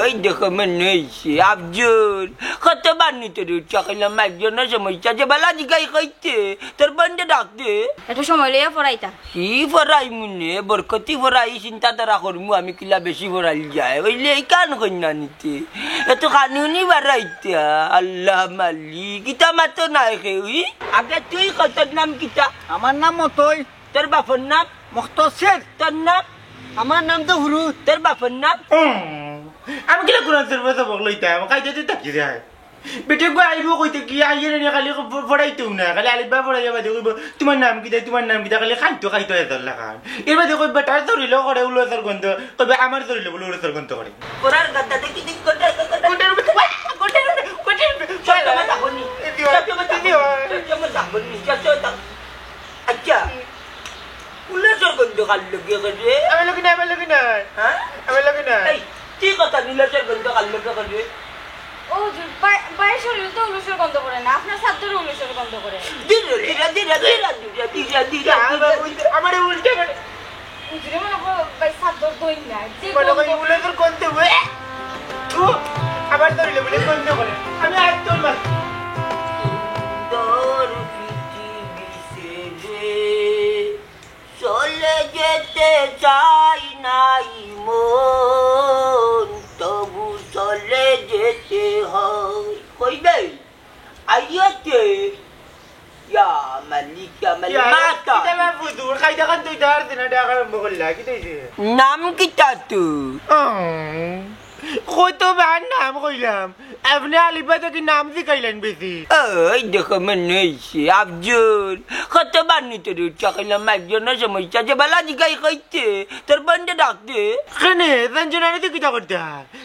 ওই দেখো মনে হয়েছে আফজল কত বানি তোর চাকলাম একজনের সমস্যা যে বেলা জিগাই খাইতে তোর বন্ধে ডাকতে একটু সময় লইয়া পড়াইতা কি ফরাই মুনে বরকতি ফরাই চিন্তা তারা করমু আমি কিলা বেশি ফরাই যায় ওইলে এই কান কন্যা নিতে এত কানুনি বাড়াইতা আল্লাহ মালি কিতা মাতো নাই খেউই আগে তুই কত নাম কিতা আমার নাম মতই তোর বাপর নাম মুখতসির তোর নাম আমার নাম তো হুরু তোর বাপর নাম আমি কিলা কোরআন শরীফ বগলইতাম কাইতে তাকি যায় বেটে গো আইব কইতে কি আইয়ে নে খালি পড়াইতো না খালি আলিফ বা পড়াইয়া বাদে কইব তোমার নাম কিটা খালি খাইতো এদল লাগান এর বাদে কই বেটা ধরিলো করে উলসর গন্ধ কইবে আমার ধরিলো বলে উলসর গন্ধ করে কোরআন গাদা দেখি দিক কোটা চল মত আপনি আচ্ছা উলসর গন্ধ খাল লগে করে আমি লগি না হ্যাঁ আমি লগি না এই ঠিক কথা উলসর গন্ধ খাল লগে করে ও জুর বাইরে শরীর তো উলুসের গন্ধ করে না আপনার সাথে উলুসের গন্ধ করে আমারে উল্টে করে উজরে মনে করো বাই সাথে দই না যে বলো কই উলসর গন্ধ হয়ে ও আবার ধরিলো বলে গন্ধ করে আমি আর তোর মার চলে যেতে চাই নাই মন তবু চলে যেতে হয় কইবে আইয়াতে ইয়া মালিক মাতা কিটা বাবু দূর খাইতা খান তুই দাঁড় দিনা ডাকা বগল্লা কিটাইছে নাম কিটা তু কত বার নাম কইলাম আপনি আলিফা থেকে নাম শিখাইলেন বেশি ওই দেখো মনে হয়েছে আফজল কত বানি তোর চাকলাম একজনের সমস্যা যে বেলা জিগাই খাইতে তোর বন্ধে ডাকতে কেনে সঞ্জনারে তো কিটা করতে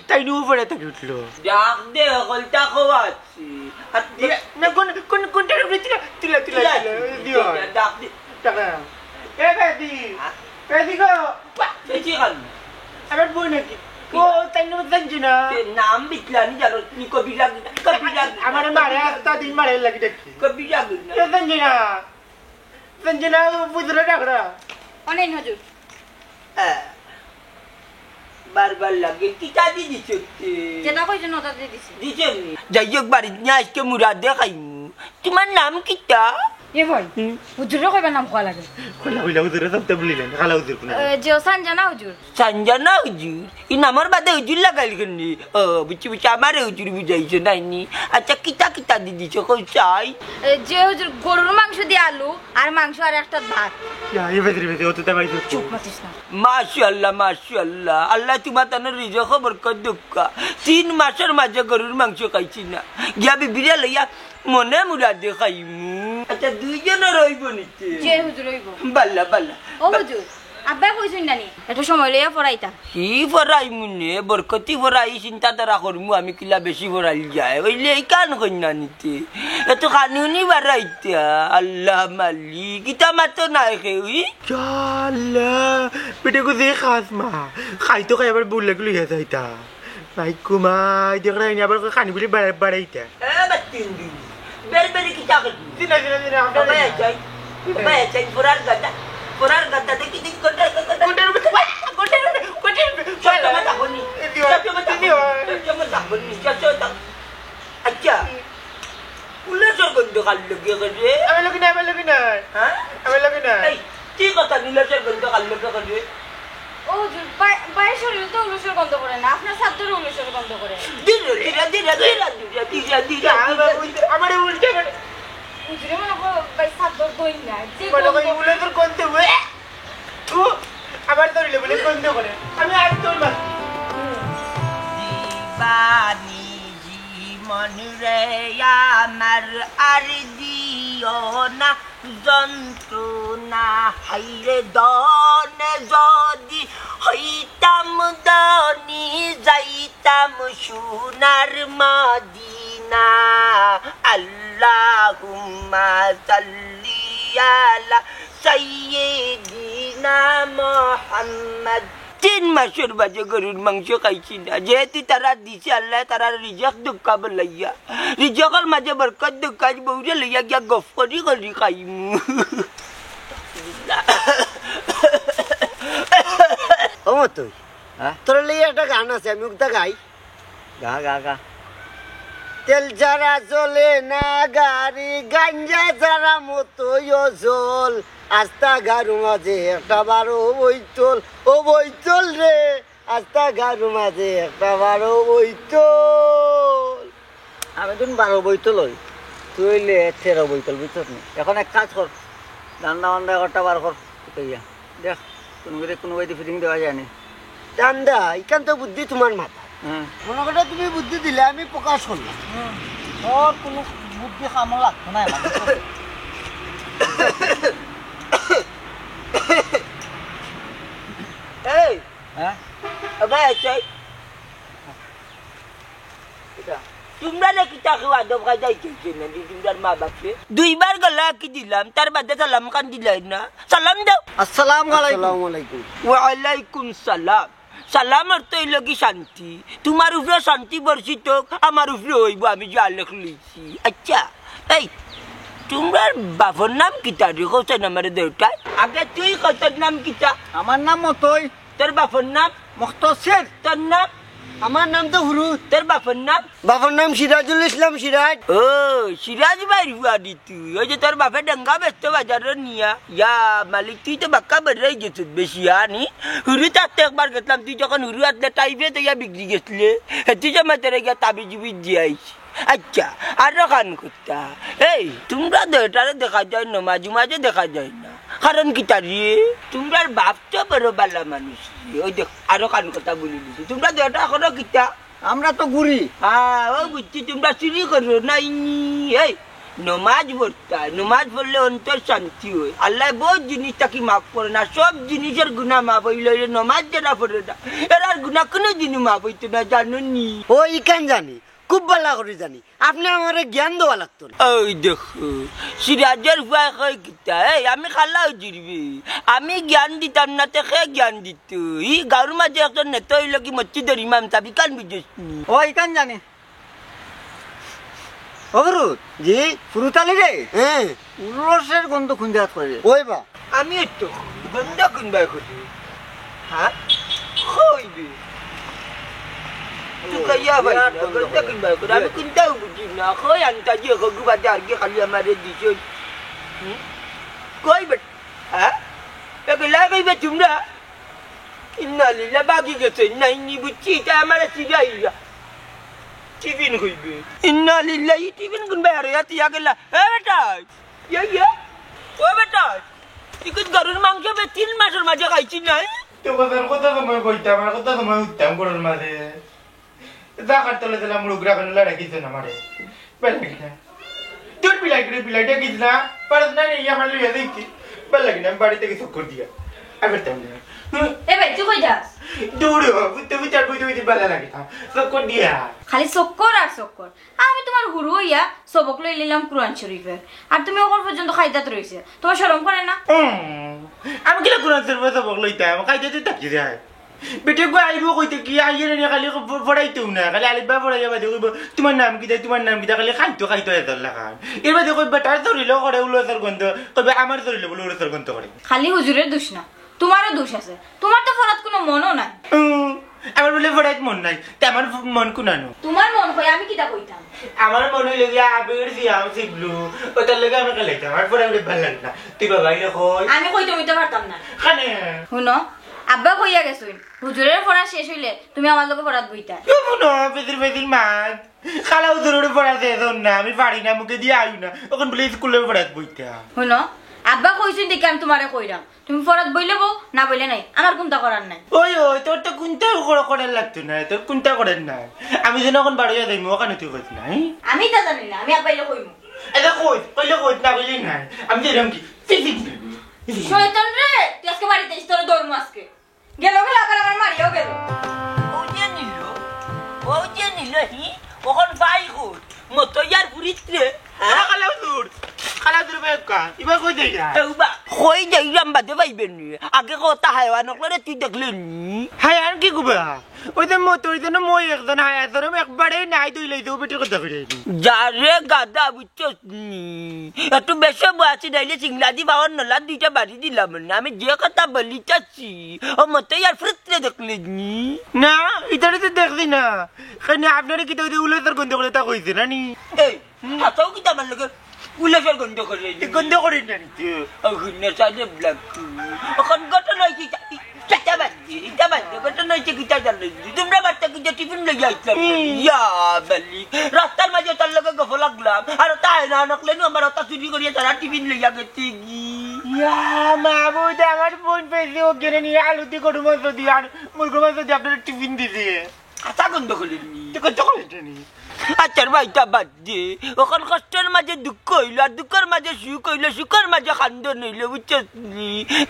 তাই নু পড়ে তাকে উঠলো ডাক দে কলটা খাওয়াচ্ছি না কোনটার উপরে তুলা দিও ডাক দে টাকা এ বেদি বেদি গো বেশি খান আবার বই নাকি ও তাই নু সঞ্জনা নাম বিটলানি জানো নি কবিরা আমার মারে আস্তা দিন মারে লাগি দেখি কবিরা এ সঞ্জনা বুঝলে ডাকরা অনেক হুজুর বারবার লাগে কিটা দি দিছ যেটা কইছেন ওটা দিয়ে দিছি দিছেন যাই হোক বাড়ি নিয়ে আজকে মুরাদ দেখাইমু তোমার নাম কিটা এ ভাই হুজুরের কইবার নাম কোয়া লাগে কইলা হুজুরে সব বলিলেন খালা হুজুর কোন যে সানজানা হুজুর সঞ্জনা হুজুর ই নামের বাদে হুজুর লাগাইল কেনি বুঝছি আমার হুজুর বুঝাইছে নাইনি আচ্ছা কিটা দি দিছ কই চাই যে হুজুর গরুর মাংস দিয়ে আলু আর মাংস আর একটা ভাত এ বেদি ও তো তাই চুপ মাতিস না মাশাআল্লাহ আল্লাহ তোমার তানের রিজক বরকত দুক্কা 3 মাসের মাঝে গরুর মাংস খাইছি না গিয়া বিবিরা লইয়া মনে মুরাদে খাইমু আচ্ছা দুইজনে রইব নিতে যে হুজুর হইব বাল্লা ও হুজুর আব্বা কইছেন নানি একটু সময় লইয়া পড়াইতা কি ফরাই মুনে বরকতি ফরাই চিন্তা তারা করমু আমি কিলা বেশি ফরাই যায় ওইলে এই কান কন্যা নিতে এত কানুনি বাড়াইতা আল্লাহ মালি কিতা মাতো নাই খেউই আল্লাহ বেটে কো দে খাস মা খাইতো খাই আবার বুল লাগলো ইয়া যাইতা ভাই কুমাই দেখরা ইনি আবার খানি বলি বাড়াইতা বাতিন দি বেরবেরি কিতা করবি দিনা বায়া চাই ফরার গাদা দেখি দিক কোটার চল মত আপনি আচ্ছা উল্লেসর গন্ধ খাল লগে করে আমি লগি না হ্যাঁ আমি লগি না এই কি কথা উল্লেসর গন্ধ খাল লগে করে ও হুজুর বাইরে শরীর তো উলুসের গন্ধ করে না আপনার সাথে উলুসের গন্ধ করে আমারে উল্টে করে উজরে মনে করো বাই সাথে দই না যে বলো কই উলের কোনতে হয়ে ও আবার ধরিলে বলে কোন করে আমি আর তোর মার জীবানী জীবন রে আমার আর দিও না যন্ত্রণা হাইরে দনে যদি হইতাম দনি যাইতাম সোনার মদিনা আল্লাহুম্মা সাল্লি আলা সাইয়্যিদিনা মুহাম্মদ 3 মাসের বাজে গরুর মাংস খাইছি না যেহেতু তারা দিছে আল্লাহ তারা রিজক দুঃখা বলাইয়া রিজকের মাঝে বরকত দুঃখা বউরে লইয়া গিয়া গফ করি খাইমু ও তুই তোর লিয়ে একটা গান আছে আমি ওটা গাই গা গা গা তেল যারা চলে না গাড়ি গাঞ্জা যারা মতোই জল আস্তা গারু মাঝে একটা বারো বইতল ও বইতল রে আস্তা গারু মাঝে একটা বারো বইতল আমি তুমি 12 বইতল হই তুই 13 বইতল বুঝছ না এখন এক কাজ কর দান্ডা বান্ডা একটা বার কর ইয়া দেখ কোনো বাইতে ফিটিং দেওয়া যায় না দান্দা এখান তো বুদ্ধি তোমার মাথা মনে করে তুমি বুদ্ধি দিলে আমি প্রকাশ করলাম তোর কোনো বুদ্ধি কামো লাগতো না এই হ্যাঁ ভাই চাই তোমরা নাকি তাকে আদব কাজা ইচ্ছে না তোমরার মা বাপে 2 বার গলা কি দিলাম তার বাদে সালাম খান দিলাই না সালাম দাও আসসালামু আলাইকুম ওয়া আলাইকুম সালাম সালাম অর্থ হইল কি শান্তি তোমার উপরে শান্তি বর্ষিত আমার উপরে হইব আমি যা লেখলিছি আচ্ছা এই তোমার বাবার নাম কিতা রে কোথায় আমার দেউতা আগে তুই কত নাম কিতা আমার নাম মতই তোর বাবার নাম মুখতাসির তোর নাম আমার নাম তো হুরুত তোর বাবার নাম বাবার নাম সিরাজুল ইসলাম সিরাজ ও সিরাজ ভাই বুয়াদি তুই ওই যে তোর বাপে ডাঙ্গা ব্যস্ত বাজারে নিয়া ইয়া মালিক তুই তো বাক্কা বেড়াই গেছ বেশি আনি হুরু তাতে একবার গেছিলাম তুই যখন হুরু আসলে টাইপে তো ইয়া বিক্রি গেছলে তুই যে মাতেরে গিয়া তাবি জুবি দিয়ে আইছি আচ্ছা আরো খান করতা এই তোমরা দেটারে দেখা যায় না মাঝে মাঝে দেখা যায় না কারণ কি তারিয়ে তোমরা বাপ তো বড় বালা মানুষ ওই দেখ আরো কান কথা বলি দিছি তোমরা দেটা এখনো কিতা আমরা তো ঘুরি হ্যাঁ ও বুঝছি তোমরা চুরি করো নাই এই নমাজ পড়তা নমাজ পড়লে অন্তর শান্তি হয় আল্লাহ বহুত জিনিসটাকে মাফ করে না সব জিনিসের গুণা মাফ হইল নমাজ যেটা পড়ে না এরার গুণা কোনো জিনিস মাফ হইতো না জানো নি ও ইকান জানি খুব ভালো করে জানি আপনি আমার জ্ঞান দেওয়া লাগতো না ওই দেখো সিরাজের ভয় কই কিতা এই আমি খালাও জিরবি আমি জ্ঞান দিতাম না তো খে জ্ঞান দিত ই গাঁর মাঝে একটা নেতা হইল কি মসজিদের ইমাম চাবি কান বুঝিস ও ইকান জানি ও হুরুত জি ফুরুতালি রে হ্যাঁ উরসের গন্ধ খুঁজে করে ওই বা আমি একটু গন্ধ কিনবাই করি হ্যাঁ কইবি tu kaya ba ganda kimbay ko dami kunta ubuti na ako yan taji ako gubada argi kali amare dishon koi bet ha pagla kay ba tumna inna lillahi bagi gese na inni buchi ta amare sidaiya tivin koi be inna lillahi tivin kun bayar ya tiya gela beta ya o beta ikut garun mangke be 3 masor maje kaichi na তো কথা সময় কইতা আমার কথা সময় উত্তম করার মাঝে যা কাটতে দিলাম মুড়ুগরা কেন লড়াই কিছু না মারে বেলা কিনা তোর পিলাইটা কিছু না পারত না ইয়া আমার লইয়া দেখি বেলা কিনা বাড়ি থেকে চক্কর দিয়া আবার তেমন এ ভাই তুই কই যাস দৌড়ো তুমি চার বইতে বেলা লাগে চক্কর দিয়া খালি চক্কর আর চক্কর আমি তোমার হুরু হইয়া সবক লই নিলাম কুরআন শরীফের আর তুমি ওখান পর্যন্ত খাইদাত রইছে তোমার শরম করে না আমি কিলা কোরআন শরীফ সবক লইতাম খাইতে তাকি যায় বেটে গো আইবো কইতে কি আইয়ে নে খালি পড়াইতেও না খালি আলিফ বা পড়াইয়া বাদে কইব তোমার নাম কি খালি খাইতো এত লাগান এর বাদে কই বেটার ধরিল করে উলসর গন্ধ কইবে আমার ধরিল বলে উলসর গন্ধ করে খালি হুজুরের দোষ না তোমারও দোষ আছে তোমার তো ফরাত কোনো মনও নাই আমার বলে পড়াইত মন নাই তে আমার মন কুনানো তোমার মন কই আমি কিটা কইতাম আমার মন হইলে গিয়া আবের সিয়াম সিবলু ওটার লাগে আমি খাইতাম আমার পড়াইলে ভালো লাগে না তুই বাবা আইলে কই আমি কইতে হইতে পারতাম না খানে শুনো আব্বা কইয়া গেছুন হুজুরের পড়া শেষ হইলে তুমি আমার লগে পড়াত বইতা শুনো পেদির মাত খালা হুজুরের পড়া শেষ না আমি পারি না মুখে দিয়ে আইও না ওখান বলে স্কুলে পড়াত বইতা শুনো আব্বা কইছুন দেখি আমি তোমারে কইরাম তুমি পড়াত বইলে বউ না বইলে নাই আমার কোনটা করার নাই ওই তোর তো কোনটা করার লাগতো না তোর কোনটা করার নাই আমি যেন এখন বাড়িয়া যাই ওখানে তুই কইস নাই আমি তা জানি না আমি আব্বাইলে কইমু এটা কইলে না কইলে নাই আমি যেরকম কি শয়তান রে তুই আজকে বাড়িতে এসে তোর দৌড়মু আজকে গেল আবার আমার মারিও গেল ও যে নিল হি ওখন ভাই কই মতো ইয়ার পুরিত্রে খালা হুজুর খালা হুজুর বেকা ইবা কই দেই না এউবা কই যাইলাম বাদে পাইবেন নি আগে কথা হাইওয়ান করে তুই দেখলেন নি হাই আর কি কুবা ওই যে মতোর জন্য মই একজন হাই আছে একবারে নাই তুই লই দেবো বেটির কথা ফিরে যারে গাদা বুঝছস নি একটু বেশি বয়াছি নাইলে সিংলাদি পাওয়ার নলা দুইটা বাড়ি দিলাম না আমি যে কথা বলি চাচ্ছি ও মতোই আর ফ্রিতে দেখলেন নি না ইতারে তো দেখছি না কেন আপনারা কি তো উল্লেখের গন্ধ করে তা কইছে না নি এই হাতাও কি আমার লগে উল্লেখের গন্ধ করে গন্ধ করি না নি অগুনে সাথে ব্ল্যাক এখন ঘটনা হয়েছে চাচা বান্ধি এটা বান্ধি ঘটনা হয়েছে কি চাচা তোমরা বাচ্চা কি টিফিন লই যাইতাম ইয়া বলি রাস্তার মাঝে তার লগে গফ লাগলাম আর তাই না নকলে আমার রাস্তা চুরি করিয়ে তারা টিফিন লই গেছে কি ইয়া মাহবুদ আমার ফোন পেয়েছে ও কেনে নিয়ে আলু দিয়ে গরু মাছ দিয়ে আর মুরগো মাছ দিয়ে আপনার টিফিন দিছে আশা গন্ধ করিনি গন্ধ করে নি আচ্ছার ভাইটা বাদ দে ওখান কষ্টের মাঝে দুঃখ হইল আর দুঃখের মাঝে সুখ হইল সুখের মাঝে খান্দন হইল বুঝছিস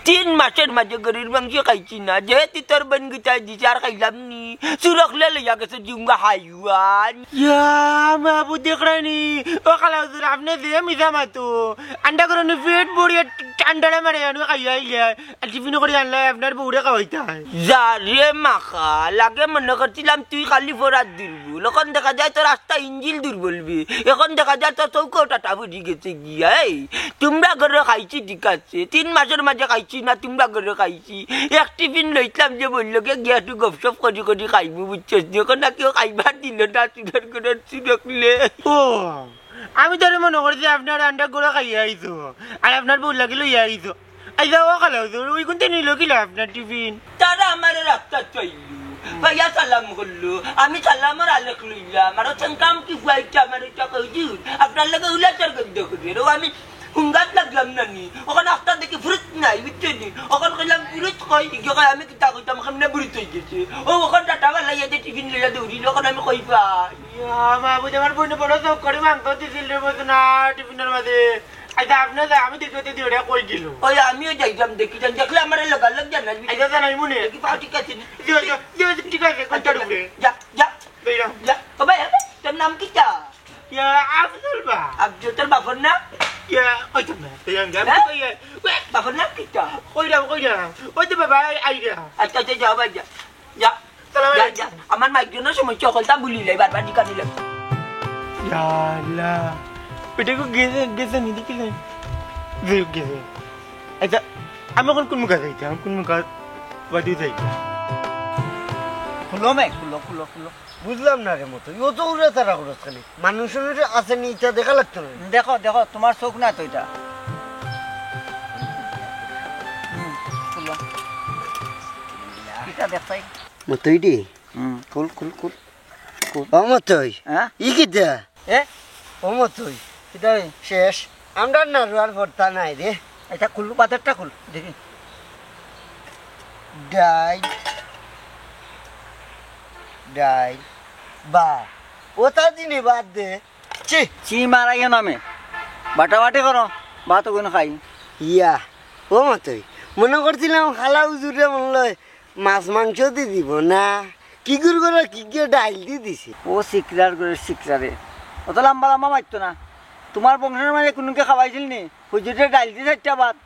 3 মাসের মাঝে গরির মাংস খাইছি না যেহেতু তোর বোন গিটাই দিছে আর খাইলাম নি সুরখলে লইয়া গেছে জিঙ্গা হাইওয়ান ইয়া মাহবুদ দেখ রানি ও খালা হুজুর আপনি যে মিজা মাতো আন্ডা করে পেট ভরিয়ে ঠান্ডারে মারে আনু খাইয়া ইয়া আর টিফিন করে আনলে আপনার বউরে খাওয়াইতে হয় যারে মাখা লাগে মনে করছিলাম তুই খালি ফোরাত দুর্বল এখন দেখা যায় তোর রাস্তা ইঞ্জিল দুর্বলবি এখন দেখা যায় তোর চৌকোটা বুঝি গেছে গিয়া এই তোমরা ঘরে খাইছি ঠিক আছে 3 মাসের মাঝে খাইছি না তোমরা ঘরে খাইছি এক টিফিন লইতাম যে বললো গিয়া তুই গপসপ করি করি খাইবি বুঝছিস যখন না কেউ খাইবার দিল না সুন্দর করে সুরকলে ও আমি তো মনে করছি আপনার আন্ডা করে খাইয়া আইছো আর আপনার বউ লাগিল ইয়া আইছো আইসা ও খালা হুজুর ওই কোনটা নিল কিলা আপনার টিফিন তারা আমার রাস্তা চাইল ভাইয়া সালাম করলো আমি সালামের আলেখ লইলাম আর কাম কি ফুয়াইটা আমার এটা কইজুর আপনার লাগে উলাচার গন্ধ করি রে আমি হুঙ্গাত লাগলাম না নি ওখানে আস্তা দেখি ফ্রুট নাই বুঝছো নি ওখানে কইলাম ফ্রুট কই ইগো আমি কিতা কইতাম সামনে বুড়ি হয়ে গেছে ও ওখানে টাকা লাইয়া যে টিফিন লইয়া দৌড়ি ওখানে আমি কইবা ইয়া মাহবুদ আমার বোন বড় সব করে মাংস দিছিল রে মতো না টিফিনের মাঝে আচ্ছা আপনার আমি দেখতে দিয়ে কই দিল ওই আমিও যাইতাম দেখি দেখলে আমার লগা লগ জানাবি আচ্ছা জানাই মনে কি পাও ঠিক আছে ঠিক আছে কোনটা ঢুকে যা যা বেরা যা ও ভাই তোর নাম কিটা ইয়া আফজল বা আব্দুল তোর বাবার না ইয়া ওই তো না তেয়াং গা ইয়া বাবার নাম কিটা কইরা ওই তো বাবা আইরা আচ্ছা আচ্ছা যাও ভাই যা যা যা যা আমার মাইগ্রেনের সমস্যা সকলটা বলিলাই বারবার দিকা নিলাম ইয়া আল্লাহ পেটে কো গেছে নি দেখিলে গেছে আচ্ছা আমি এখন কোন মুখা যাইতাম কোন মুখা বাদি যাইতাম খুলো মে খুলো বুঝলাম না রে মতো ও তো উড়ে তারা খরচ খালি মানুষের আছে নি ইচ্ছা দেখা লাগতো না দেখো দেখো তোমার চোখ না তো এটা এটা দেখছাই মতই দি কুল ও মতই হ্যাঁ ই কিটা এ ও মতই এটা শেষ আমরা না রোয়ার ভর্তা নাই রে এটা খুল পাথরটা খুল দেখি ডাই বা ওটা দিনে বাদ দে চি মারাইও নামে বাটাবাটি করো ভাত ওগুলো খাই ইয়া ও মতই মনে করছিলাম খালা উজুরে মনে মাছ মাংস দি দিব না কি করে কি ডাইল দি দিছে ও শিকরার করে শিকরারে অত লম্বা লম্বা মারতো না তোমার বংশের মানে কোনকে খাওয়াইছিল নি হুজুরে ডাইল দিয়ে 4টা ভাত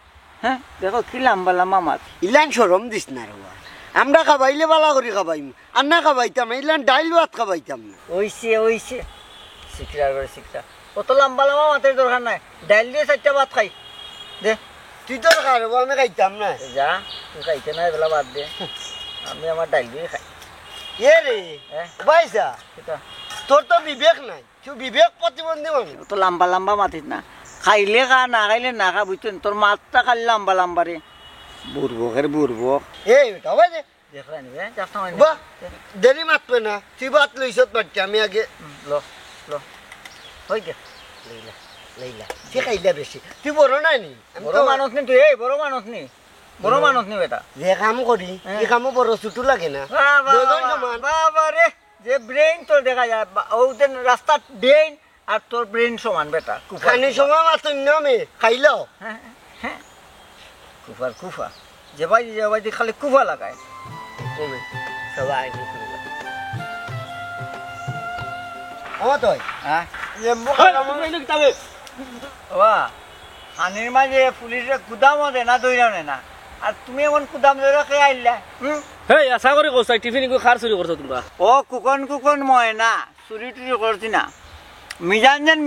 হ্যাঁ দেখো কি লম্বা লম্বা মাছ ইলান সরম দিস না রে আমরা খাবাইলে বালা করে খাবাইম আর না খাবাইতাম না ইলান ডাইল ভাত খাবাইতাম না ওইছে শিকরার করে শিকরা অত লম্বা লম্বা মাছের দরকার নাই ডাইল দিয়ে 4টা ভাত খাই দে তুই তোর খাবো আমি খাইতাম না যা তুই খাইতে না এগুলা বাদ দে আমি আমার ডাইল দিয়ে খাই এ রে ভাইসা এটা তোর তো বিবেক নাই তুই বিবেক প্রতিবন্ধী মানুষ তো লম্বা লম্বা মাতিস না খাইলে খা না খাইলে না খা বুঝছেন তোর মাছটা খালি লম্বা লম্বা রে বুড়বক এই তবে যে দেখরা নিবে যাতা মানে বাহ দেরি মাতবে না তুই বাত লইছত বাচ্চা আমি আগে লো হই গে লাইলা তুই খাইলা বেশি তুই বড় নাই নি বড় মানুষ নি তুই এই বড় মানুষ নি বেটা যে কাম করি এই কামও বড় ছুটু লাগে না দুজন সমান বাবা রে যে ব্রেইন তোর দেখা যায় ওদের রাস্তা ব্রেইন আর তোর ব্রেইন সমান বেটা খানি সময় মাতুন নামে খাইলাও হ্যাঁ কুফা যে ভাই খালি কুফা লাগায় কমে সবাই ও তোই হ্যাঁ লেম্বু খালাম বাবা খানির মাঝে পুলিশে কুদামও দে না দইরাও না আর তুমি এমন কুদাম ধরে খেয়ে আইলা হেই আশা করে কোসাই টিফিন খার চুরি করছো তোমরা ও কুকন ময়না চুরি টুরি করছি না মিজান যেন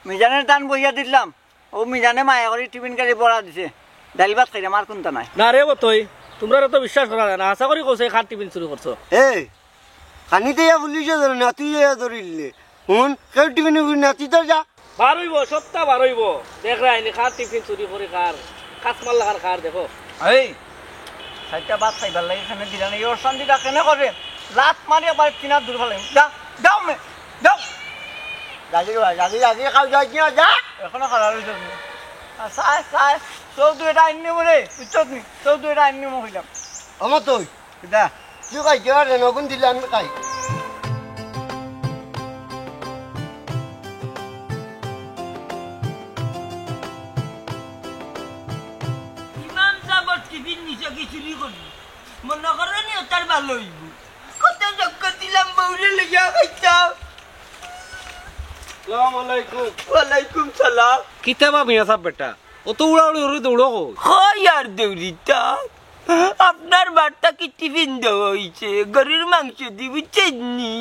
মিজানের টান বইয়া দিলাম ও মিজানে মায়া করে টিফিন গাড়ি পড়া দিছে ডাল ভাত খাইলে আমার কোনটা নাই না রে বতই তোমরা তো বিশ্বাস করা যায় না আশা করি কোসাই খার টিফিন চুরি করছো এই খানিতে ইয়া পুলিশে ধরে না তুই ধরিলে শুন কেউ টিফিন না তুই তো যা বার হইব সপ্তাহ বার হইব দেখ রাইনি খার টিফিন চুরি করে খার কাজ মারলা খার দেখো এই চারটা ভাত খাইবার লাগে এখানে দিলা না ওর শান্তিটা কেন করে লাত মারি আবার কিনার দূর ফেলে যাও জাগি খাও যাই কিনা যা এখনো খারাপ হয়েছে চাই চৌধু এটা আনি বলে বুঝছত নি চৌধু এটা আনি মহিলাম আমার তুই দা তুই খাই কেউ নগুন দিলে আমি খাই ইমাম সাহেব টিফিন নিচে কি চুরি করবি মনে করেনি ওটার ভালো হইব কত চক্কর দিলাম বউরে লেগে খাইতাম ওয়ালাইকুম সালাম কিতাবা মিয়া সাহেব বেটা ও তো উড়াউড়ি উড়ি দৌড়ো হয় আর দেউরিটা আপনার বার্তা কি টিফিন দেওয়া হয়েছে গরুর মাংস দি বুঝছেন নি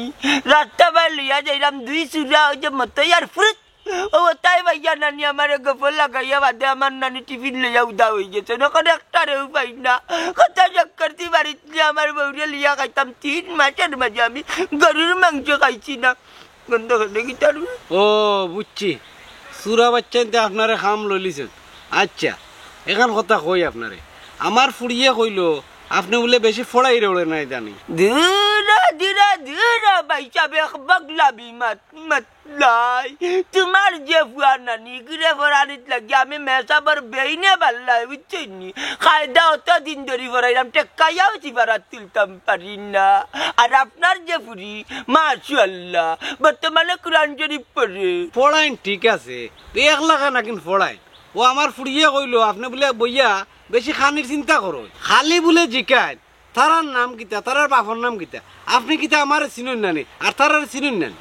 রাতটা বার লইয়া যাইলাম 2 চূড়া ওই যে মতোই আর ফ্রুট ও তাই ভাইয়া নানি আমার গফল লাগাইয়া বাদে আমার নানি টিফিন লইয়া উদা হয়ে গেছে নখন একটা রেউ পাই না কথা চক্করতি বাড়িতে আমার বউরে লিয়া খাইতাম 3 মাসের মাঝে আমি গরুর মাংস খাইছি না গন্ধ গন্ধ কি তার ও বুঝছি সুরা বাচ্চাতে আপনারে খাম লইলিছেন আচ্ছা এখন কথা কই আপনারে আমার ফুড়িয়ে কইল আপনি বলে বেশি ফড়াই রোড়ে নাই জানি ধীরা বাইচা বেখ বগলাবি মতলাই তোমার যে ফুয়া নানি গিরে ফরানিত লাগি আমি মেসাবর বেইনে বাল্লাই বুঝছেনি খায়দা অত দিন ধরে ফরাইলাম টেক্কাইয়াও চিবারা তুলতাম পারি না আর আপনার যে ফুরি মাশাআল্লাহ বর্তমানে কোরআন শরীফ পড়ে ফড়াইন ঠিক আছে এক লাগা না কিন্তু ফড়াইন ও আমার ফুড়িয়ে কইল আপনি বলে বইয়া বেশি খানির চিন্তা করো খালি বলে জিকায় তারার নাম কিতা তারার বাপর নাম কিতা আপনি কিতা আমার চিনুন নানি আর তারার চিনুন নানি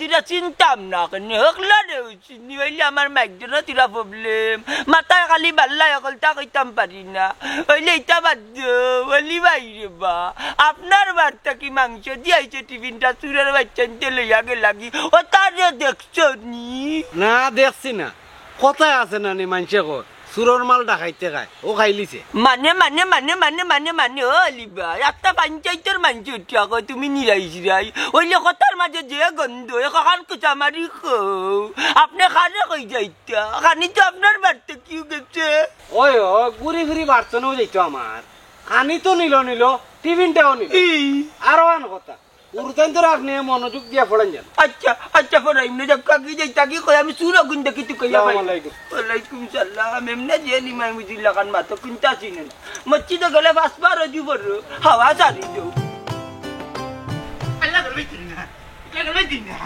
ধীরে চিন্তাম না কেন হকলা চিনি হইলে আমার মাইকজন্য তিরা প্রবলেম মাথায় খালি বাল্লাই অকলটা কইতাম পারি না হইলে ইটা বাদ বলি বাইরে বা আপনার বার্তা কি মাংস দিয়েছে টিফিনটা চুরের বাচ্চানতে লইয়া গে লাগি ও তার দেখছো নি না দেখছি না কথায় আছে নানি মানুষে কয় সুরর মাল ডাকাইতে খায় ও খাইলিছে মানে ও লিবা একটা পঞ্চায়েতের মানুষ উঠিয়া কয় তুমি নিরাইছিরাই ওইলে কথার মাঝে যে গন্ধ এখন কুচা মারি আপনি খানে কই যাইতা খানি তো আপনার বাড়িতে কি গেছে ওই ঘুরি ফিরি বাড়তনেও যাইতো আমার খানি তো নিল টিফিনটাও নিল আরো আন কথা উড়তেন তো আপনি মনোযোগ দিয়া পড়েন যান আচ্ছা ফরাইম না যাক কাকি যাইতা কি কই আমি সুরা গুন দেখি তুই কইয়া ভাই ওয়ালাইকুম সালাম এমনে যে নিমাই মুজিল্লা খান মাতো কিনতা চিনেন মসজিদে গেলে বাসবার রজু বড় হাওয়া জারি দেও আল্লাহ করে দিন না লাগলে দিন না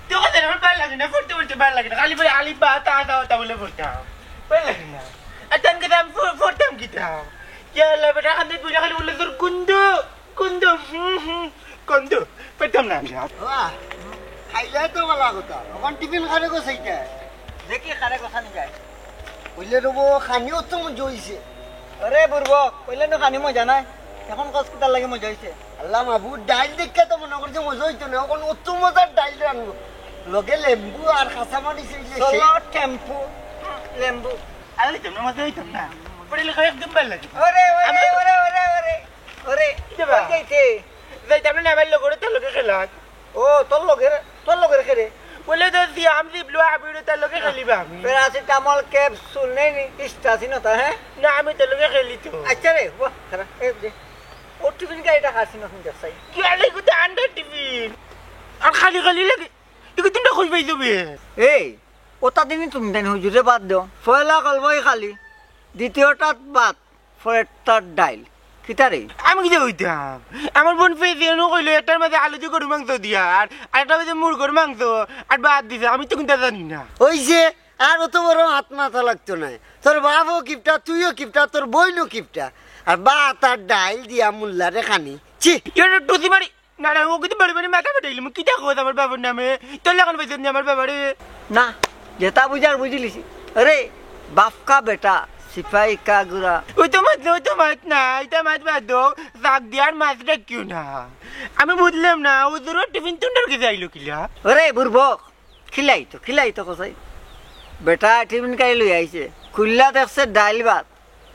তো কথা আমার ভালো লাগে না পড়তে ভালো লাগে না খালি বলে আলি বা তা বলে পড়তাম ভালো লাগে না আতন কে দাম পড়তাম কিতা ইয়ালা বেটা খান দিয়ে খালি বলে তোর কুন্দ পড়তাম না আমি খাইলে তো বলা কথা এখন টিফিন খারে গো সেইটা দেখি খারে কথা নি যায় কইলে রবো খানিও তো মজা হইছে আরে বুড়ব কইলে না খানি মজা নাই এখন কস কিতার লাগে মজা হইছে আল্লাহ মাহবুব ডাইল দেখে তো মনে করছে মজা হইতো না এখন অত মজার ডাইল রানবো লগে লেম্বু আর কাঁচামরিচ চলো টেম্পু লেম্বু আলি তোমরা মজা হইতাম না পড়লে খাই একদম ভালো লাগে ওরে যাবা যাইতে যাইতাম না আমার লোক তোর লোকে খেলা ও তোর লগের খেরে বলে তো সিয়াম জিবলু আবির তোর লোকে খেলিবা আমি প্যারাসিটামল ক্যাপসুল নেই নি ইস্টাসিনতা হ্যাঁ না আমি তোর লোকে খেলি তো আচ্ছা রে বাহ খারাপ এই দে ও টিফিন গাড়িটা খাসি না শুনতে চাই কি আলে গুতে আন্ডার টিফিন আর খালি লাগে তুই তিনটা খুঁজ পাই যাবে এই ওটা দিনই তুমি দেন হুজুরে বাদ দাও পয়লা কলবই খালি দ্বিতীয়টাত বাদ ফরেরটার ডাইল কিতারে আমি কি হইতাম আমার বোন পেয়েছে এনে কইলো একটার মাঝে আলু দিয়ে গরু মাংস দিয়া আর একটা মাঝে মুরগোর মাংস আর বাদ দিছে আমি তো কিন্তু জানি না হইছে আর অত বড় হাত মাথা লাগতো না তোর বাপও কিপটা তুইও কিপটা তোর বইনও কিপটা আর বা তার ডাইল দিয়া মুল্লারে খানি ছি এটা টুসি মারি না ও কিন্তু বাড়ি মাথা ফাটাইলাম কি দেখো আমার বাবার নামে তোর লাগান পাইছেন আমার বাবারে না যেটা বুঝার বুঝিলিছি আরে বাপ কা বেটা সিপাহি কা গুড়া ওই তো মাত না এটা মাত বাদ দো শাক দিয়ার মাছ রাখিও না আমি বুঝলাম না ওদের টিফিন তুন্ডার কে যাইলো কিলা ওরে বুড়বক খিলাই তো কসাই বেটা টিফিন কাই লই আইছে খুললা দেখছে ডাইল ভাত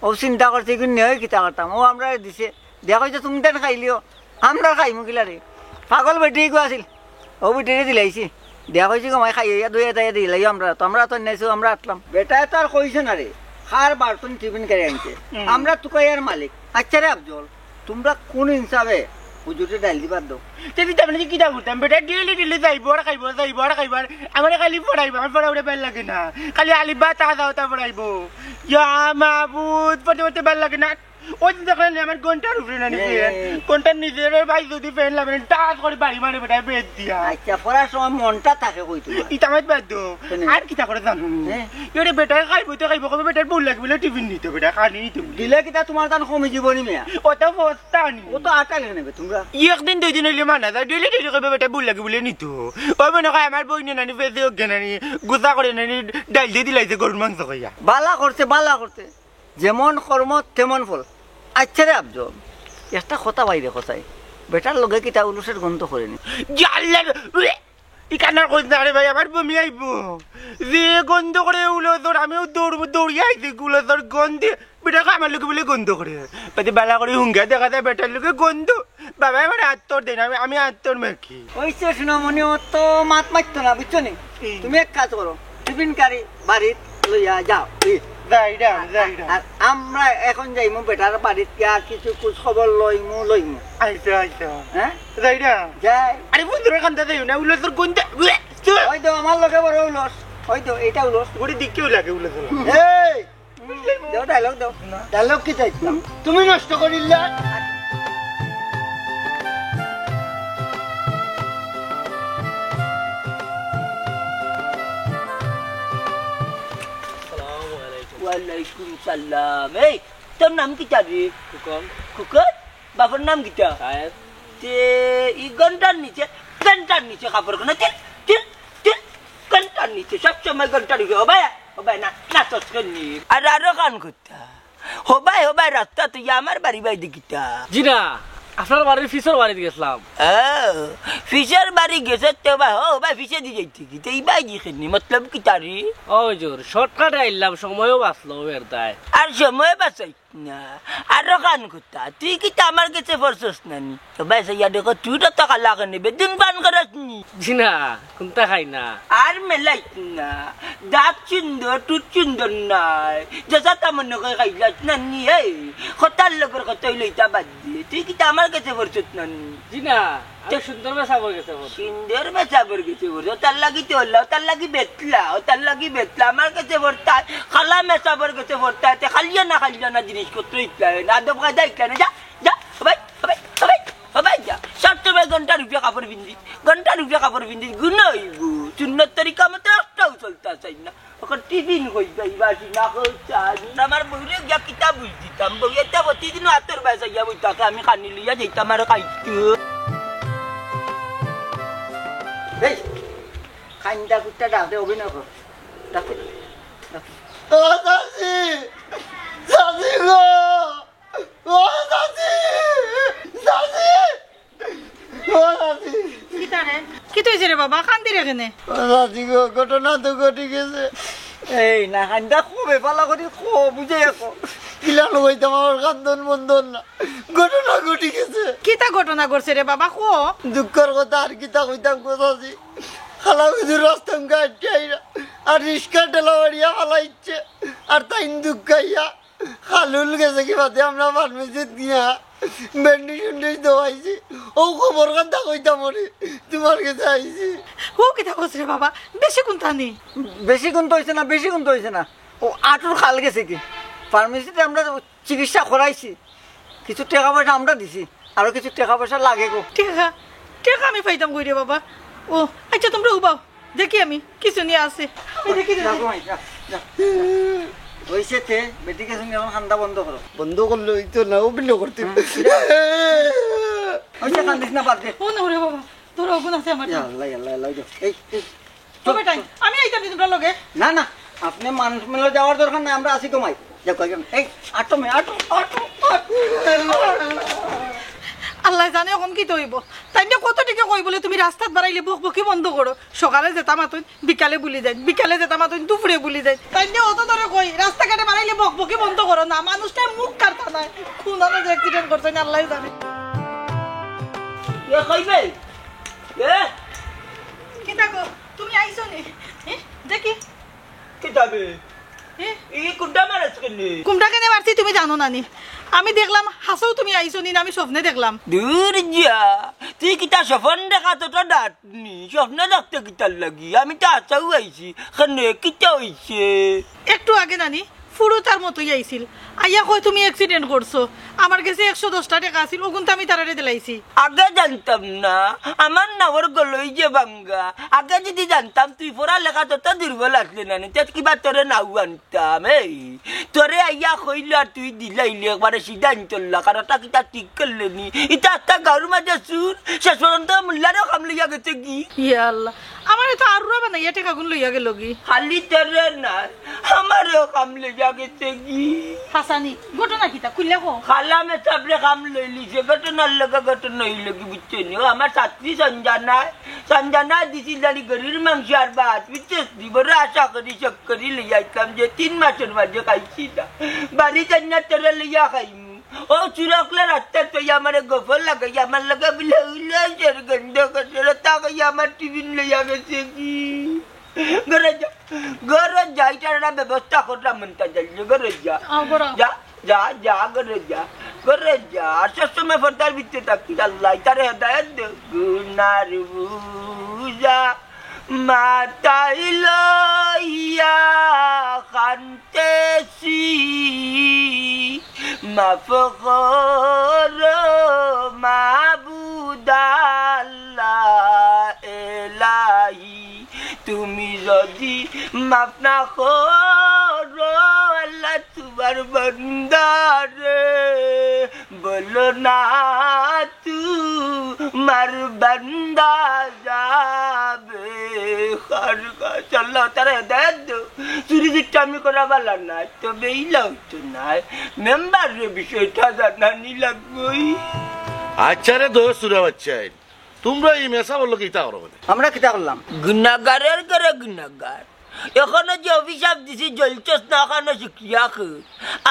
ও চিন্তা করছে কি নেই কিতা করতাম ও আমরা দিছে দেখো যে তুমি তেন খাইলিও আমরা খাইমু কিলা রে পাগল বেটি গো আছিল ও বেটিরে দিলাইছি দেখা হয়েছে গো মাই খাইয়া দুই এটা দিলাই আমরা তো নেছো আমরা আটলাম বেটা তো আর কইছে না রে খার বার্তন টিফিন করে আনছে আমরা তুকাইয়ার মালিক আচ্ছা রে আফজল তোমরা কোন হিসাবে হুজুরে ডাইল দিবার দাও তেদি তামনে কি কিটা করতাম বেটা ডেলি যাইব আর খাইব আমারে খালি পড়াইব আমার পড়াউরে ভাল লাগে না খালি আলিবা তা দাও তা পড়াইব ইয়া মাবুদ পড়তে ভাল লাগে না ওই দেখলেন আমার ঘন্টার উপরে না নিচে ঘন্টার নিজের ভাই যদি ফ্যান লাগবে টাচ করে বাড়ি মারে বেটা বেদ দিয়া আচ্ছা পড়ার সময় মনটা থাকে কই তুমি ইটা মাত বাদ দো আর কিটা করে জানো এরে বেটা খাইব তো খাইব কবে বেটার বল লাগবে বলে টিফিন নিতে বেটা খানি নিতে দিলে কিটা তোমার দান কমে জীবনী মেয়া ও তো ফস্তানি ও তো আটালে নেবে তোমরা একদিন দুই দিন হইলে মানা যায় ডেলি কবে বেটা বল লাগে বলে নিত ওই মনে হয় আমার বই নানি ফেসে ওকে নানি গুছা করে নানি ডাইল দিয়ে দিলাইছে গরুর মাংস খাইয়া বালা করতে যেমন কর্ম তেমন ফল আচ্ছা রে আফজল একটা কথা বাইরে কথাই বেটার লগে কিতা উলুসের গন্ধ করেনি জাল্লার ইকানার কইছ না রে ভাই আমার বমি আইব যে গন্ধ করে উলো তোর আমিও দৌড়িয়ে আইছি গুলো তোর গন্ধে বেটা আমার লোকে বলে গন্ধ করে পাতি বালা করে হুঙ্গা দেখা যায় বেটার লোকে গন্ধ বাবা আমার আত্মর দেন আমি আত্মর মাখি ওই সোনামণি তো মাত মারতো না বুঝছো নি তুমি এক কাজ করো টিফিন কারি বাড়িত লইয়া যাও আর আমরা এখন যাইমু বেটার বাড়িত গিয়া কিছু কুছ খবর লইমু আইসা হ্যাঁ যাই যাই আরে বন্ধুরা কান্দা যাই না উলো তোর গন্ধ ওই তো আমার লগে বড় উলস ওই তো এটা উলস ওরে দিকেও লাগে উলো তোর এই দাও ডায়লগ দাও ডায়লগ কি চাইছিলাম তুমি নষ্ট করিলা ওয়ালাইকুম সালাম এই তোর নাম কি চাবি খুকন বাবার নাম কিটা তে ই ঘন্টার নিচে কাপড় কোনা ঘন্টার নিচে সবসময় ঘন্টার নিচে হবাই না নাচস করি আর আরো কান করতা হবাই রাস্তা তুই আমার বাড়ি বাইদি কিটা জি না আপনার বাড়ির ফিসের বাড়িতে গেছিলাম ফিসের বাড়ি গেছে তো ভাই ফিসে দিয়ে যাইতে কি এই বাই দিখিনি মতলব কি তারি ওই জোর শর্টকাটে আইলাম সময়ও বাঁচলো এর দায় আর সময় বাঁচাই না আরো কান করতা তুই কি আমার কাছে ফরসস নানি তো ভাই সাইয়া দেখো তুই তো টাকা লাগে নেবে দিন পান করাস নি জি না কোনটা খাই না আর মেলাই না দাঁত সুন্দর তুই সুন্দর নাই যা তেমন খাইলাস নানি এই হতার লোকের কথা লইতা বাদ দিয়ে তুই কি আমার কাছে ফরসস নানি জি না সুন্দর বেসাবর গেছে সুন্দর বেসাবর গেছে তার লাগি তো হল্লা তার লাগি বেতলা আমার কাছে ভরতা খালা মেসাবর কাছে ভরতা খালিয়া না জিনিসপত্র ইতলা আদব কায়দা ইতলা না যা সবাই যা সবসময় ঘন্টা রুপিয়া কাপড় বিন্দি গুণ হইব সুন্নত তরিকা মতো একটাও চলতে চাই না ওখানে টিফিন হই যাইবাসি না আমার বউরে গিয়া কিতা বুঝ দিতাম বউ এটা প্রতিদিন হাতের বাইসা গিয়া বইতাকে আমি খানি লইয়া যেতাম আর খাইতো এই খাইন্দা কুত্তা ডাকে অভিনয় কর ডাকে ও দাসি গো ও দাসি কি তুইছে রে বাবা কান্দি রে কেনে ও দাসি গো ঘটনা তো ঘটে গেছে এই না খাইন্দা খুবই ভালো করে বুঝে রাখো কিলানো হইতাম আমার কান্দন বন্ধন না ঘটনা ঘটে গেছে কিতা ঘটনা করছে রে বাবা কো দুঃখের কথা আর কিতা কইতাম কোথাছি খালা হুজুর রাস্তাম গাড়ি আর রিস্কা টেলা বাড়িয়া ফালাইছে আর তাই দুঃখাইয়া খালুল গেছে কি বাদে আমরা ফার্মেসিত গিয়া ব্যান্ডেজ দেওয়াইছি ও খবর কথা কইতাম ওরে তোমার কাছে আইছি ও কিতা করছে রে বাবা বেশি কোনটা নি বেশি গুণ তো হয়েছে না ও আটুর খাল গেছে কি ফার্মেসিতে আমরা চিকিৎসা করাইছি কিছু টাকা পয়সা আমরা দিছি আরো কিছু টাকা পয়সা লাগে গো টাকা আমি পাইতাম কই রে বাবা ও আচ্ছা তোমরা উবাও দেখি আমি কিছু নিয়ে আসে হয়েছে তে বেটিকে সঙ্গে এখন খান্দা বন্ধ করো বন্ধ করলে হইতো না অভিনয় করতে কান্দিস না বাদ দে ও না রে বাবা তোর অগুণ আছে আমার আল্লাহ এই তবে টাইম আমি আইতাম তোমরা লগে না না আপনি মানুষ মেলে যাওয়ার দরকার নাই আমরা আসি কমাই যাও কয়েকজন এই আটো মে আটো আটো আল্লাহ জানে এখন কি তৈব তাই না কত টিকে কই বলে তুমি রাস্তাত বাড়াইলে বকবকি বন্ধ করো সকালে যেতাম আতুন বিকালে বুলি যায় বিকালে যেতাম আতুন দুপুরে বুলি যায় তাই না অত ধরে কই রাস্তাঘাটে বাড়াইলে বকবকি বন্ধ করো না মানুষটা মুখ কাটতা না কোন ধরনের অ্যাক্সিডেন্ট করছে না আল্লাহ জানে এ কইবে এ কি দেখো তুমি আইছো নি দেখি কিতাবে এই কুডা মারছ কেনে কুমটা কেনে মারছি তুমি জানো না নি আমি দেখলাম হাসও তুমি আইছো নি আমি স্বপ্নে দেখলাম দূর যা তুই কিতা স্বপ্ন দেখা তো ডাটনি স্বপ্ন দেখতে কিতার লাগি আমি তো আচাও আইছি খানে কিতা হইছে একটু আগে নানি ফুরুতার মতোই আইছিল আইয়া কই তুমি অ্যাক্সিডেন্ট করছো আমার কাছে 110 টাকা আছিল ওগুন তো আমি তারারে দিলাইছি আগে জানতাম না আমার নাওর গলই যে বাঙ্গা আগে যদি জানতাম তুই পড়া লেখা তো দুর্বল আসলে না তেত কিবা তোরে নাও আনতাম এই তোরে আইয়া কইল আর তুই দিলাইলি একবারে সিধা আনতল্লা কারণ তা কিতা ঠিক করলে নি ইটা একটা গাঁর মাঝে সুর শেষ পর্যন্ত মুল্লারও কাম লইয়া গেছে কি ইয়া আল্লাহ আমার তো আর রবা না টাকা গুন লইয়া গেল কি খালি তোরে না আমারও কাম লইয়া গেছে কি হাসানি ঘটনা কিতা কইলা কো খালা মে সাবরে কাম লইলিছে ঘটনার লগে ঘটনা হইল কি বুঝছো নি আমার ছাত্রী সঞ্জানা দিছিল জানি গরির মাংস আর ভাত বুঝছো দিবরে আশা করি চক্করি লইয়া আইতাম যে 3 মাসের মাঝে খাইছি না বাড়ি জান্না তোরে লইয়া খাইমু ও চুরকলে রাস্তা তো আমার গোফর লাগাই আমার লগে বিলে উইলে জের গন্ধ করে তাকে আমার টিফিন লইয়া গেছে কি ঘরে যা এটার ব্যবস্থা করলাম মনটা যাইলে ঘরে যা যা যা যা ঘরে যা সবসময় ফর্দার ভিতরে থাকি আল্লাহ তার হেদায়ত দে গুনার বুঝা মাতাই লইয়া খান্তেছি মাফ করো মাবুদ আল্লাহ এলাহি তুমি যদি মাফ না করো আল্লাহ তোমার বন্দারে বলো না তোমার বন্দা যাবে চলো তারা হেদায়ত দো চুরি চিট্টামি করা বালা নাই তবে এই লাগতো না মেম্বারের বিষয়টা জানানি লাগবই আচ্ছা রে দোষ সুরা বাচ্চা তোমরা এই মেসা বললো কি তা করো আমরা কিতা করলাম গুনাগারের করে গুনাগার এখনো যে অভিশাপ দিছি জলচস না এখনো শিখিয়া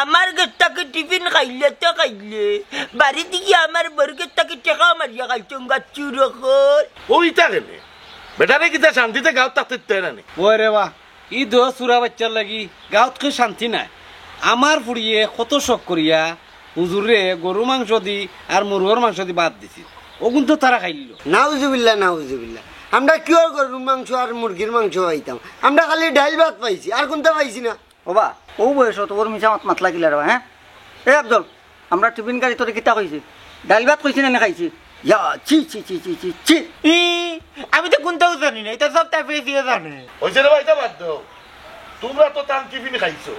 আমার গেটটাকে টিফিন খাইলে তো খাইলে বাড়িতে গিয়ে আমার বর্গেরটাকে টেকা মারিয়া খাইছো গাছুর ওইটা কেনে বেটারে কিতা শান্তিতে গাঁত থাকতে না ওই রে বা ই দোষ সুরা বাচ্চার লাগি গাঁত কেউ শান্তি নাই আমার ফুড়িয়ে কত শখ করিয়া হুজুরে গরু মাংস দি আর মুরগর মাংস দি বাদ দিছি ওগুন তো তারা খাইল নাউজুবিল্লাহ নাউজুবিল্লাহ আমরা কিওর গরুর মাংস আর মুরগির মাংস পাইতাম আমরা খালি ডাইল ভাত পাইছি আর কোনটা পাইছি না ওবা ও বয়স তোর মিশা মাত লাগিলা রে হ্যাঁ এ আব্দুল আমরা টিফিন গাড়ি তোরে কিতা কইছি ডাইল ভাত কইছি না খাইছি ইয়া চি চি চি চি চি চি আমি তো কোনটাও জানি না এটা সব তাই ফেসিয়ে জানে ওইছে রে ভাইটা বাদ দাও তোমরা তো তান টিফিন খাইছো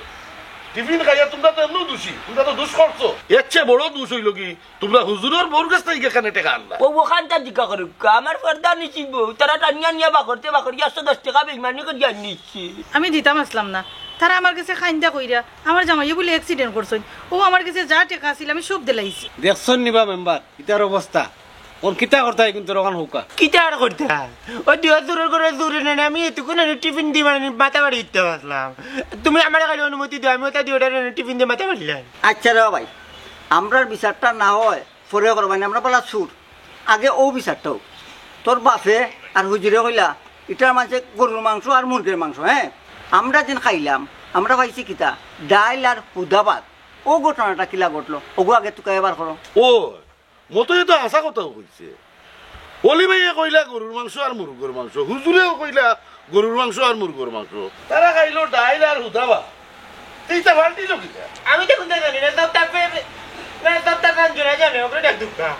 টিফিন খাইয়া তোমরা তো এমন দোষী তোমরা তো দোষ করছো এর চেয়ে বড় দোষ হইল কি তোমরা হুজুরের বউর কাছ থেকে এখানে টাকা আনলা ও ওখানটা জিজ্ঞা করুক আমার পর্দা নিছি বউ তারা টানিয়া নিয়ে বাকরতে 110 টাকা বেইমানি করে নিচ্ছি আমি দিতাম আসলাম না তারা আমার কাছে খাইন্দা কইরা আমার জামাইয়ে বলে অ্যাক্সিডেন্ট করছেন ও আমার কাছে যা টাকা আছিল আমি সব দিলাইছি দেখছন নিবা মেম্বার ইতার অবস্থা ওর কিতা করতে কিন্তু রকান হুকা কিতা আর করতে ওই দুই দূরের করে দূরে নেন আমি এতক্ষণ টিফিন দিয়ে মানে মাথা বাড়ি দিতে পারলাম তুমি আমার কাছে অনুমতি দিও আমি ওটা দিয়ে টিফিন দিয়ে মাথা বাড়িলাম আচ্ছা রে ভাই আমরার বিচারটা না হয় পরে করবানি আমরা বলা সুর আগে ও বিচারটা হোক তোর বাপে আর হুজুরে কইলা এটার মাঝে গরুর মাংস আর মুরগির মাংস হ্যাঁ আমরা যেন খাইলাম আমরা পাইছি কিতা ডাইল আর হুদাবাদ ও ঘটনাটা কিলা ঘটলো ওগো আগে তুই এবার করো ও মতই তো আশা কথা কইছে অলি ভাইয়া কইলা গরুর মাংস আর মুরগর মাংস হুজুরেও কইলা গরুর মাংস আর মুরগর মাংস তারা খাইলো ডাইল আর হুদাবা এইটা বালতি লোক আমি তো কোনটা জানি না সব তার সঞ্জনা জানে ওকে ডাক দুঃখা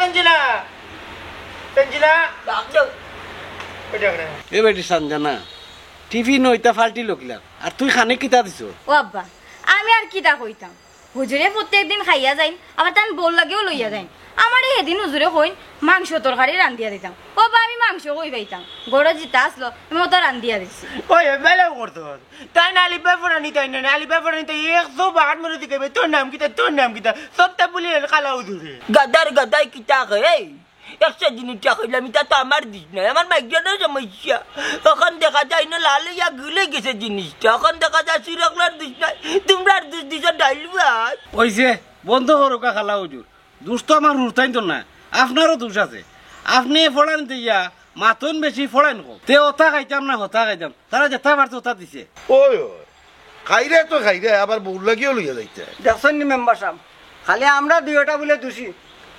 সঞ্জনা এ বেটি সঞ্জনা টিফিন ওইটা ফাল্টি লোকলা আর তুই খানে কিতা দিছ ও আব্বা আমি আর কিটা কইতাম হুজুরে প্রত্যেকদিন খাইয়া যাইন আবার তান বল লাগেও লইয়া যাইন আমার সেদিন হুজুরে কইন মাংস তরকারি রান্ধিয়া দিতাম ও বা আমি মাংস কই পাইতাম গড়ে জিতা আসলো আমি তো রান্ধিয়া দিছি ওই বেলা করতো তাই না আলিপা ফোরানি তাই না আলিপা ফোরানি তাই 100 বার মরে দিকে তোর নাম কিতা সবটা বলি কালা হুজুরে গাদার গাদাই কিতা হে একটা জিনিসটা কইলাম এটা তো আমার দিস নাই আমার মাইগ্রেনের সমস্যা তখন দেখা যায় না লাল ইয়া গুলে গেছে জিনিসটা এখন দেখা যায় সিরকলার দিস নাই তোমরা দিস দিস ডাইল ভাত ওইছে বন্ধ করুকা খালা হুজুর দুষ্ট আমার হুরতাইন তো না আপনারও দোষ আছে আপনি ফড়ান দিয়া মাতন বেশি ফড়াইন কো তে ওটা খাইতাম না হতা খাইতাম তারা যেটা পারতো ওটা দিছে ওই খাইরে তো খাইরে আবার বউর লাগিও লইয়া যাইতে দেখছেন নি মেম্বার সাহেব খালি আমরা দুইটা বলে দোষী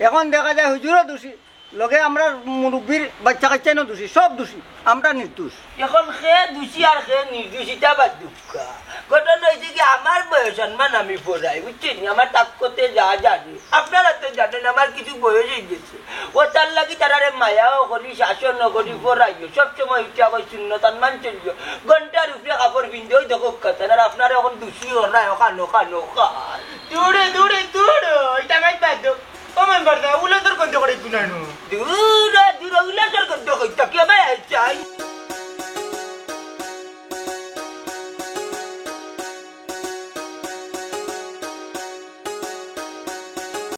এখন দেখা যায় হুজুরও দোষী লগে আমরা মুরব্বীর বাচ্চা কাচ্চাইনও দোষী সব দোষী আমরা নির্দোষ এখন সে দোষী আর সে নির্দোষিতা বা দুঃখা ঘটনা হয়েছে কি আমার বয়স সম্মান আমি পড়াই বুঝছেন আমার তাক করতে যা জানি আপনারা তো জানেন আমার কিছু বয়স হয়ে গেছে ও তার লাগি তারা মায়াও করি শাসন করি পড়াইও সবসময় ইচ্ছা করি শূন্যতান মান চলিও ঘন্টার উপরে কাপড় পিন্ধে ওই দেখো কথা আর আপনারা এখন দোষী হরাই খানো খানো খান দূরে এটা মাইত বাদ ও মেম্বার দা উলে তোর কোন করে গুনানো